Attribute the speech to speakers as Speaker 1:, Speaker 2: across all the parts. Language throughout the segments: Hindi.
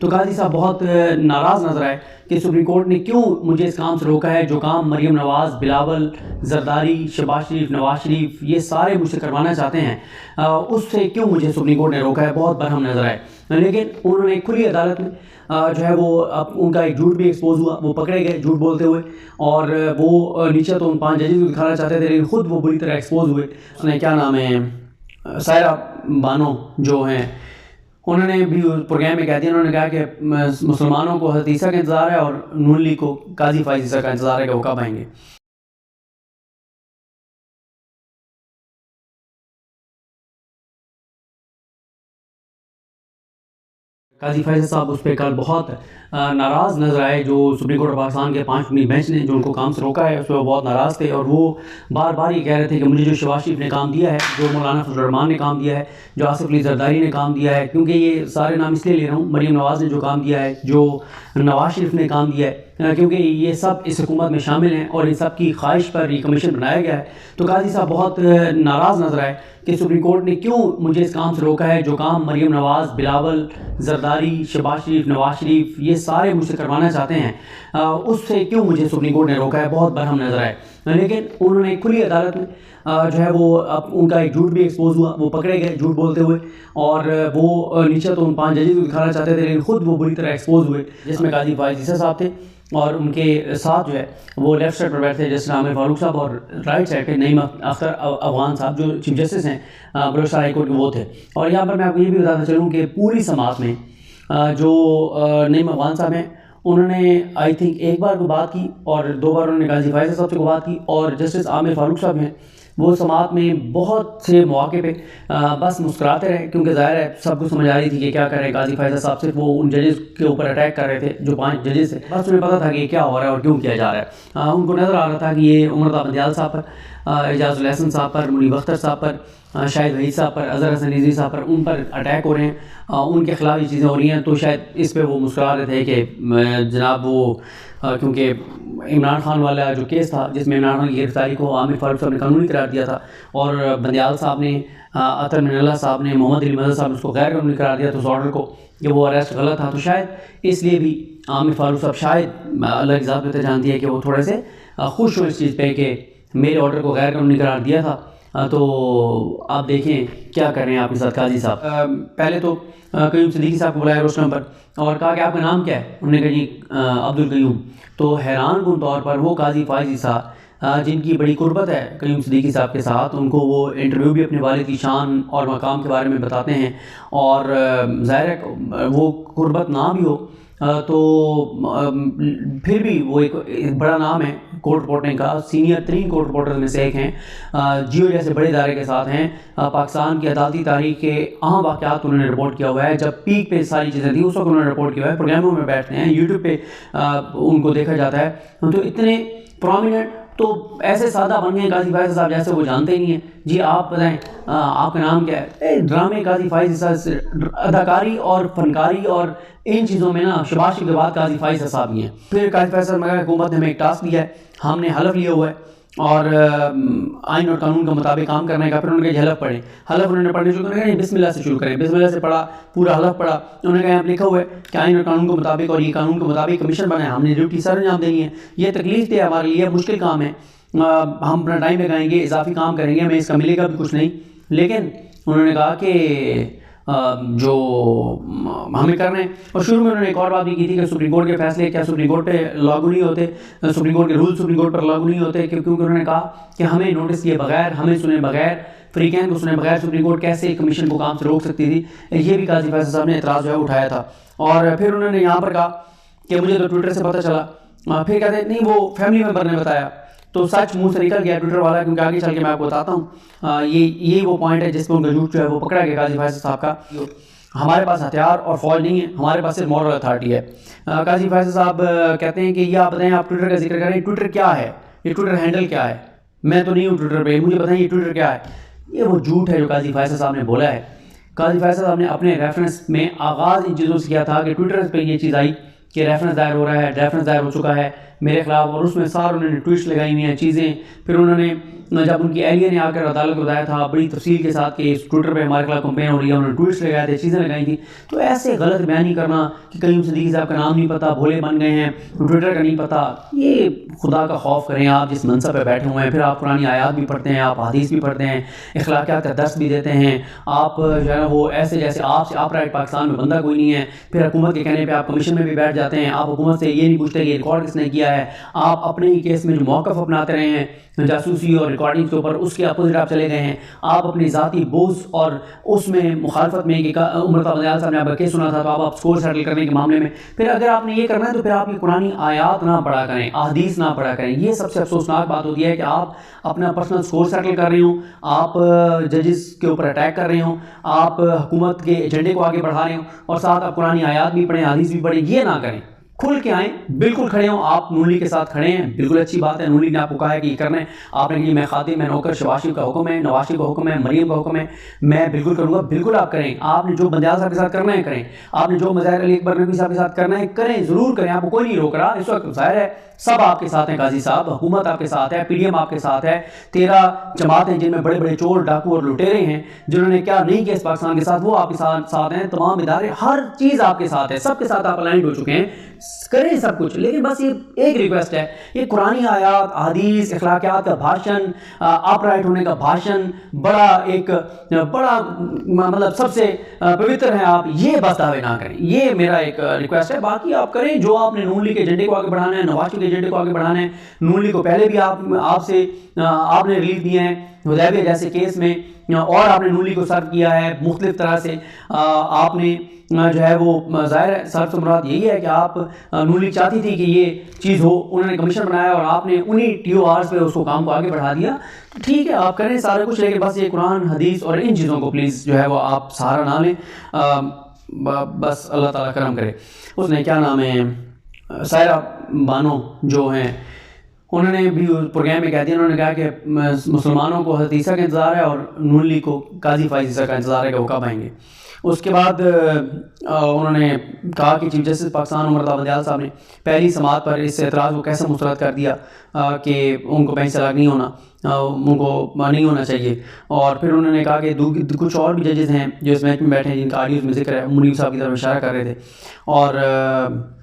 Speaker 1: तो काजी साहब बहुत नाराज़ नजर आए कि सुप्रीम कोर्ट ने क्यों मुझे इस काम से रोका है जो काम मरीम नवाज़, बिलावल, जरदारी, शहबाज शरीफ, नवाज शरीफ ये सारे मुझसे करवाना चाहते हैं, उससे क्यों मुझे सुप्रीम कोर्ट ने रोका है। बहुत बरहम नजर आए, लेकिन उन्होंने खुली अदालत में जो है वो अब उनका एक झूठ भी एक्सपोज हुआ, वो पकड़े गए झूठ बोलते हुए, और वो नीचे तो उन 5 जजेस को दिखाना चाहते थे, लेकिन खुद वो बुरी तरह एक्सपोज हुए। उसने क्या नाम है, सायरा बानो जो हैं, उन्होंने भी प्रोग्राम में कह दिया, उन्होंने कहा कि मुसलमानों को हज़रत ईसा का इंतज़ार है और नून लीग को काजी फाइज़ ईसा का इंतज़ार है कि वो कब आएंगे। काजी फैसल साहब उस पर कल बहुत नाराज़ नजर आए। जो सुप्रीम कोर्ट ऑफ पाकिस्तान के 5 रुकनी बेंच ने जो उनको काम से रोका है उस पर वो बहुत नाराज़ थे, और वो बार बार ये कह रहे थे कि मुझे जो शहबाज शरीफ ने काम दिया है, जो मौलाना फजल रहमान ने काम दिया है, जो आसिफ अली जरदारी ने काम दिया है, क्योंकि ये सारे नाम इसलिए ले रहा हूँ, मरीम नवाज़ ने जो काम दिया है, जो नवाज शरीफ ने काम दिया है, क्योंकि ये सब इस हुकूमत में शामिल हैं और इन सब की ख्वाहिश पर ये कमीशन बनाया गया है। तो काजी साहब बहुत नाराज़ नजर आए कि सुप्रीम कोर्ट ने क्यों मुझे इस काम से रोका है जो काम मरीम नवाज़, बिलावल, जरदारी, शहबाज शरीफ, नवाज शरीफ ये सारे मुझसे करवाना चाहते हैं, उससे क्यों मुझे सुप्रीम कोर्ट ने रोका है। बहुत बरहम नजर आए, लेकिन उन्होंने खुली अदालत में जो है वो अब उनका एक झूठ भी एक्सपोज हुआ, वो पकड़े गए झूठ बोलते हुए, और वो नीचे तो उन 5 जजेस को दिखाना चाहते थे, लेकिन खुद वो बुरी तरह एक्सपोज हुए, जिसमें काजी फाइज़ ईसा साहब थे, और उनके साथ जो है वो लेफ्ट साइड पर बैठे जस्टिस आमिर फारूक साहब, और राइट साइड पे नईम अख्तर अफगान साहब जो चीफ जस्टिस हैं बलूचिस्तान हाई कोर्ट के, वो थे। और यहाँ पर मैं आपको ये भी बताना चलूँ कि पूरी समात में जो नईम अफगान साहब हैं, उन्होंने आई थिंक एक बार को बात की और 2 बार उन्होंने काजी फाइज़ साहब से बात की, और जस्टिस आमिर फारूक साहब हैं वो समात में बहुत से मौके पे बस मुस्कुराते रहे, क्योंकि ज़ाहिर है सबको समझ आ रही थी कि क्या कर रहे हैं काजी फाइज़ साहब। सिर्फ वो उन जजेस के ऊपर अटैक कर रहे थे जो 5 जजेस थे, बस उन्हें पता था कि क्या हो रहा है और क्यों किया जा रहा है। उनको नज़र आ रहा था कि ये उमर बंदियाल साहब पर, एजाजुल हसन साहब पर, मुनीब अख्तर साहब पर, शाहिद वहीद साहब पर, अज़हर हसन रिजवी साहब पर, उन पर अटैक हो रहे हैं, उनके खिलाफ ये चीज़ें हो रही हैं। तो शायद इस पर वो मुस्कुरा रहे थे कि जनाब वो क्योंकि इमरान खान वाला जो केस था जिसमें इमरान खान की गिरफ्तारी को आमिर फारूक साहब ने कानूनी करार दिया था, और बंदियाल साहब ने, अतर मिनल्ला साहब ने, मोहम्मद अली मदद साहब ने उसको गैर कानूनी करार दिया था उस ऑर्डर को, कि वो अरेस्ट गलत था। तो शायद इसलिए भी आमिर फारूक साहब शायद अल्लाह की ज़ात बेहतर जानती है कि वो थोड़े से खुश हो इस चीज़ पे कि मेरे ऑर्डर को गैर कानूनी करार दिया था। तो आप देखें क्या कर रहे हैं आपके साथ काजी साहब। पहले तो कयूम सिद्दीकी साहब को बुलाया रोस्टम पर और कहा कि आपका नाम क्या है, उन्होंने कहा जी अब्दुल कयूम। तो हैरान कुन तौर पर वो काजी फाइज़ ईसा जिनकी बड़ी कुर्बत है कयूम सिद्दीकी साहब के साथ, उनको वो इंटरव्यू भी अपने वालिद की शान और मकाम के बारे में बताते हैं, और ज़ाहिर है वो कुर्बत ना भी हो तो फिर भी वो एक बड़ा नाम है कोर्ट रिपोर्टिंग का, सीनियर 3 कोर्ट रिपोर्टर्स में से एक हैं, जियो जैसे बड़े इदारे के साथ हैं। पाकिस्तान की अदालती तारीख के अहम वाक़यात उन्होंने रिपोर्ट किया हुआ है, जब पीक पे सारी चीज़ें थी उस वक्त उन्होंने रिपोर्ट किया हुआ है, प्रोग्रामों में बैठते हैं, यूट्यूब पे उनको देखा जाता है। तो इतने प्रोमिनेंट, तो ऐसे सादा बन गए काजी फाइज़ साहब जैसे वो जानते ही नहीं है। जी आप बताएं आपका नाम क्या है। ड्रामे काजी फाइज़ साहब, अदाकारी और फनकारी और इन चीज़ों में ना शहबाज शरीफ के बाद काजी फाइज़ साहब ही हैं। फिर काजी फाइज़ साहब मगर हुकूमत ने हमें एक टास्क दिया है, हमने हलफ लिया हुआ है और आइन और कानून के मुताबिक काम करने का। फिर उन्होंने कहा हलफ पढ़ें, हलफ उन्होंने पढ़ने शुरू करें, बिस्मिल्लाह से शुरू करें, बिस्मिल्लाह से पढ़ा, पूरा हलफ पढ़ा। उन्होंने कहा यहाँ लिखा हुआ है कि आइन और कानून के मुताबिक, और ये कानून के मुताबिक कमीशन बनाए, हमने ड्यूटी सर अंजाम देनी है, ये तकलीफ है हमारे लिए, मुश्किल काम है, हम अपना टाइम लगाएंगे, इजाफी काम करेंगे, हमें इसका मिलेगा भी कुछ नहीं। लेकिन उन्होंने कहा कि जो हमें करना है। और शुरू में उन्होंने एक और बात भी की थी कि सुप्रीम कोर्ट के फैसले क्या सुप्रीम कोर्ट पे लागू नहीं होते, सुप्रीम कोर्ट के रूल सुप्रीम कोर्ट पर लागू नहीं होते, क्योंकि उन्होंने कहा कि हमें नोटिस किए बगैर, हमें सुने बगैर, फ्रीकैन को सुने बगैर सुप्रीम कोर्ट कैसे कमीशन को काम से रोक सकती थी। ये भी काजी फाइज़ साहब ने एतराज़ जो है उठाया था। और फिर उन्होंने यहाँ पर कहा कि मुझे तो ट्विटर से पता चला, फिर कहते नहीं वो फैमिली मेम्बर ने बताया, तो सच मुंह से निकल गया ट्विटर वाला, क्योंकि आगे चल के मैं आपको बताता हूँ। ये वो पॉइंट है जिसमें उनका झूठ जो है वो पकड़ा गया काजी फाइज़ साहब का। हमारे पास हथियार और फौज नहीं है, हमारे पास सिर्फ मॉरल अथॉरिटी है। काजी फाइज़ साहब कहते हैं कि ये आप बताएं, आप ट्विटर का जिक्र करें, ट्विटर क्या है, ये ट्विटर हैंडल क्या है, मैं तो नहीं हूँ ट्विटर पे, मुझे बताएं ये ट्विटर क्या है। ये वो झूठ है जो काजी फाइज़ साहब ने बोला है। काजी फाइज़ साहब ने अपने रेफरेंस में आगाज़ इन चीज़ों से किया था कि ट्विटर पर ये चीज़ आई कि रेफरेंस दायर हो रहा है, रेफरेंस दायर हो चुका है मेरे खिलाफ, और उसमें सारे उन्होंने ट्वीट्स लगाई हुई हैं चीज़ें। फिर उन्होंने जब उनकी एहलिया ने आकर अदालत को बताया था बड़ी तफसील के साथ कि ट्विटर पे हमारे खिलाफ कंप्लेन हो रही है, उन्होंने ट्वीट्स लगाए थे, चीज़ें लगाई थी। तो ऐसे गलत बयानी करना कि कईयूम सिद्दीकी साहब का नाम नहीं पता, भोले बन गए हैं, ट्विटर का नहीं पता, ये खुदा का खौफ करें। आप जिस मनसब पे बैठे हुए हैं, फिर आप पुरानी आयात भी पढ़ते हैं, आप हदीस भी पढ़ते हैं, अखलाकियात का दर्स भी देते हैं, आप जो है ना वो ऐसे जैसे आपसे आप राइट पाकिस्तान में बंदा कोई नहीं है। फिर हुकूमत के कहने पर आप कमीशन में भी बैठ जाते हैं, आप हुकूमत से ये नहीं पूछते कि रिकॉर्ड किसने किया है। आप अपने ही केस में जो मौक़िफ़ अपनाते रहे हैं जासूसी और रिकॉर्डिंग के ऊपर, उसके अपोजिट आप चले गए हैं। आप अपनी ज़ाती बोझ और उसमें मुखालफत में कि उमर बंदयाल साहब ने आपका केस सुना था, तो आप स्कोर सेटल करने के मामले में, फिर अगर आपने ये करना है तो फिर आप ये कुरानी आयात ना पढ़ा करें, अहदीस ना पढ़ा करें। ये सबसे अफसोसनाक बात होती है कि आप अपना पर्सनल स्कोर सेटल कर रहे हो, आप जजेस के ऊपर अटैक कर रहे हो, आप हुकूमत के एजेंडे को आगे बढ़ा रहे हो, और साथ आप कुरानी आयात भी पढ़ें, हदीस भी पढ़ें। ये ना करें, खुल के आएँ, बिल्कुल खड़े हों। आप नून लीग के साथ खड़े हैं, बिल्कुल अच्छी बात है। नून लीग ने आपको कहा है कि ये करना है, आपने कहा मैं खातिम, मैं नौकर, शहबाज शरीफ का हुक्म है, नवाज शरीफ का हुक्म है, मरीम का हुक्म है, मैं बिल्कुल करूँगा, बिल्कुल आप करें। आपने जो बंदयाल साहब के साथ करना है करें, आपने जो मज़ाहिर अली अकबर नकवी साहब के साथ करना है करें, ज़रूर करें, आपको कोई नहीं रोक रहा। इस वक्त ज़ाहिर है सब आपके साथ हैं, गाजी साहब, हुकूमत आपके साथ है, PDM आपके साथ है, 13 जमातें जिनमें बड़े बड़े चोर, डाकू और लुटेरे हैं, जिन्होंने क्या नहीं किया इस पाकिस्तान के साथ, वो आपके साथ हैं। तमाम इदारे, हर चीज़ आपके साथ है, सबके साथ आप अलाइंड हो चुके हैं, करें सब कुछ। लेकिन बस ये एक रिक्वेस्ट है, ये कुरानी आयात, हदीस, अखलाकियात का भाषण, अपराइट होने का भाषण, बड़ा मतलब सबसे पवित्र है आप, ये बस दावे ना करें। ये मेरा एक रिक्वेस्ट है। बाकी आप करें जो आपने नून लीग के एजेंडे को आगे बढ़ाना है, नवाज शरीफ के एजेंडे को आगे बढ़ाना है। नून लीग को पहले भी आपने रिलीफ दिए हैं हुदैबिया जैसे केस में, और आपने नून लीग को सर्व किया है मुख्तलिफ तरह से। आपने जो है वो ज़ाहिर है सर्व से मुराद यही है कि आप नून लीग चाहती थी कि ये चीज़ हो, उन्होंने कमीशन बनाया और आपने उन्हीं TORs पे उसको काम को आगे बढ़ा दिया। तो ठीक है, आप करें सारा कुछ, लेकिन बस ये कुरान, हदीस और इन चीज़ों को प्लीज़ जो है वो आप सहारा ना लें। बस अल्लाह ताला करम करे। उसने क्या नाम है, सायरा बानो जो हैं, उन्होंने भी प्रोग्राम में कह दिया, उन्होंने कहा कि मुसलमानों को हज़रत ईसा का इंतज़ार है और नून लीग को काजी फ़ाइज़ ईसा का इंतज़ार है कि वो कब आएंगे। उसके बाद उन्होंने कहा कि चीफ जस्टिस पाकिस्तान उमर बंदयाल साहब ने पहली समात पर इस एतराज़ को कैसे मुस्तरद कर दिया कि उनको बेंच तलाक नहीं होना, उनको नहीं होना चाहिए। और फिर उन्होंने कहा कि कुछ और भी जजेस हैं जो इस बेंच में बैठे हैं जिनका ऑडियोज़ में जिक्र है, मुनीब साहब की तरफ इशारा कर रहे थे। और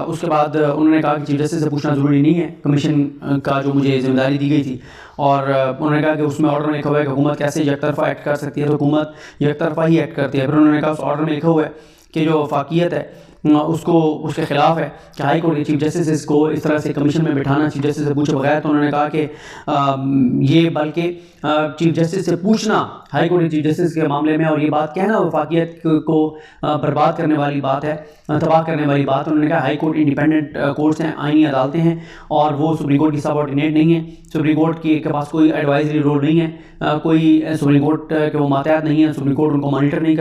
Speaker 1: उसके बाद उन्होंने कहा कि चीफ जस्टिस से पूछना ज़रूरी नहीं है, कमीशन का जो मुझे जिम्मेदारी दी गई थी। और उन्होंने कहा कि उसमें ऑर्डर में लिखा हुआ है कि हुकूमत कैसे एकतरफ़ा एक्ट कर सकती है, तो हुकूमत एकतरफ़ा ही एक्ट करती है। फिर उन्होंने कहा उस ऑर्डर में लिखा हुआ है कि जो वफाकियत है उसको उसके ख़िलाफ़ है कि हाई कोर्ट के चीफ जस्टिस को इस तरह से कमीशन में बिठाना चीफ जस्टिस से पूछे बगैर। तो उन्होंने कहा कि ये बल्कि चीफ जस्टिस से पूछना हाई कोर्ट के चीफ जस्टिस के मामले में, और ये बात कहना वफाकियत को बर्बाद करने वाली बात है, तबाह करने वाली बात। उन्होंने कहा हाई कोर्ट इंडिपेंडेंट कोर्ट्स हैं, आइनी अदालतें हैं, और वो सुप्रीम कोर्ट की सबऑर्डिनेट नहीं है। सुप्रीम कोर्ट के पास कोई एडवाइजरी रोल नहीं है, कोई सुप्रीम कोर्ट के वो मातहत नहीं है, सुप्रीम कोर्ट उनको मॉनिटर नहीं